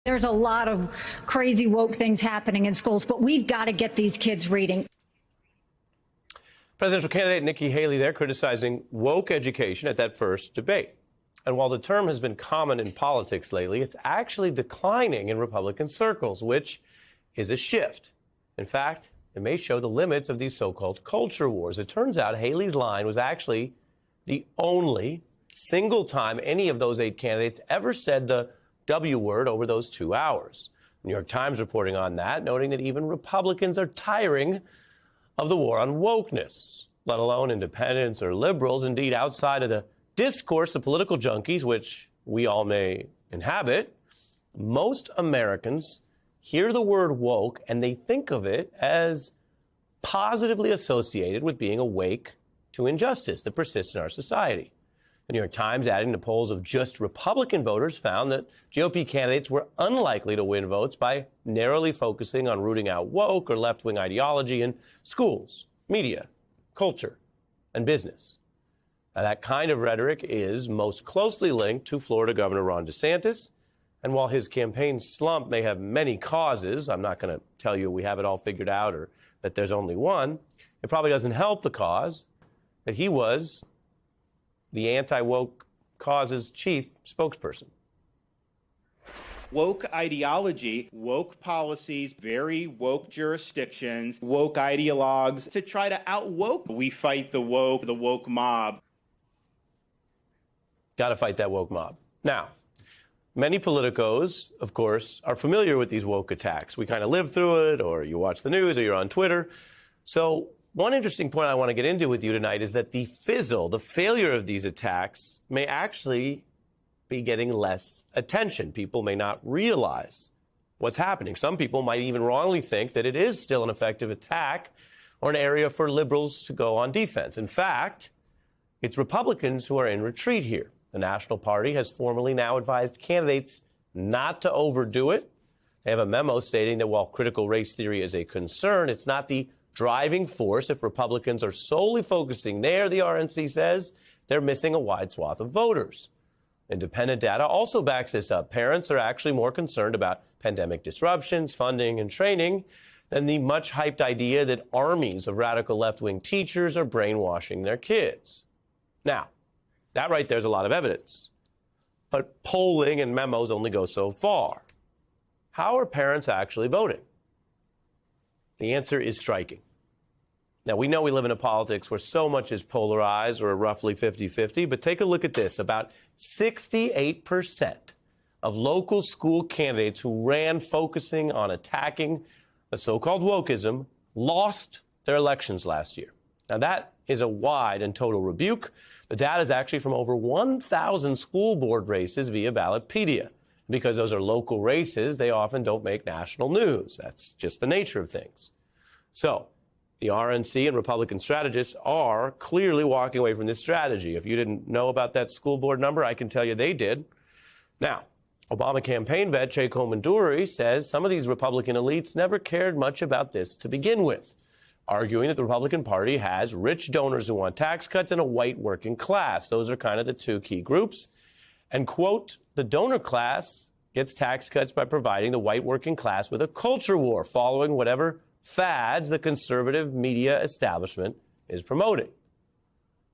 There's a lot of crazy woke things happening in schools, but we've got to get these kids reading. Presidential candidate Nikki Haley there criticizing woke education at that first debate. And while the term has been common in politics lately, it's actually declining in Republican circles, which is a shift. In fact, it may show the limits of these so-called culture wars. It turns out Haley's line was actually the only single time any of those 8 candidates ever said the W word over those 2 hours. New York Times reporting on that, noting that even Republicans are tiring of the war on wokeness, let alone independents or liberals. Indeed, outside of the discourse of political junkies, which we all may inhabit, most Americans hear the word woke and they think of it as positively associated with being awake to injustice that persists in our society. The New York Times, adding to polls of just Republican voters, found that GOP candidates were unlikely to win votes by narrowly focusing on rooting out woke or left-wing ideology in schools, media, culture, and business. Now, that kind of rhetoric is most closely linked to Florida Governor Ron DeSantis. And while his campaign slump may have many causes, I'm not going to tell you we have it all figured out or that there's only one, it probably doesn't help the cause that he was the anti-woke cause's chief spokesperson. Woke ideology, woke policies, very woke jurisdictions, woke ideologues to try to out-woke. We fight the woke mob. Got to fight that woke mob. Now, many politicos, of course, are familiar with these woke attacks. We kind of live through it, or you watch the news, or you're on Twitter. So one interesting point I want to get into with you tonight is that the failure of these attacks may actually be getting less attention. People may not realize what's happening. Some people might even wrongly think that it is still an effective attack or an area for liberals to go on defense. In fact, it's Republicans who are in retreat here. The National Party has formally now advised candidates not to overdo it. They have a memo stating that while critical race theory is a concern, it's not the driving force. If Republicans are solely focusing there, the RNC says, they're missing a wide swath of voters. Independent data also backs this up. Parents are actually more concerned about pandemic disruptions, funding, and training than the much-hyped idea that armies of radical left-wing teachers are brainwashing their kids. Now, that right there's a lot of evidence. But polling and memos only go so far. How are parents actually voting? The answer is striking. Now, we know we live in a politics where so much is polarized or roughly 50-50, but take a look at this. About 68% of local school candidates who ran focusing on attacking the so-called wokeism lost their elections last year. Now, that is a wide and total rebuke. The data is actually from over 1,000 school board races via Ballotpedia. Because those are local races, they often don't make national news. That's just the nature of things. So the RNC and Republican strategists are clearly walking away from this strategy. If you didn't know about that school board number, I can tell you they did. Now, Obama campaign vet Jay Komanduri says some of these Republican elites never cared much about this to begin with, arguing that the Republican Party has rich donors who want tax cuts and a white working class. Those are kind of the two key groups. And, quote, the donor class gets tax cuts by providing the white working class with a culture war following whatever fads the conservative media establishment is promoting.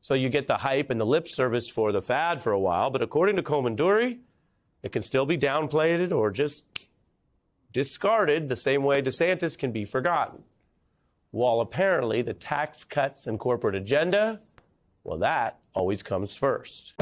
So you get the hype and the lip service for the fad for a while, but according to Komanduri, it can still be downplayed or just discarded the same way DeSantis can be forgotten. While apparently the tax cuts and corporate agenda, well, that always comes first.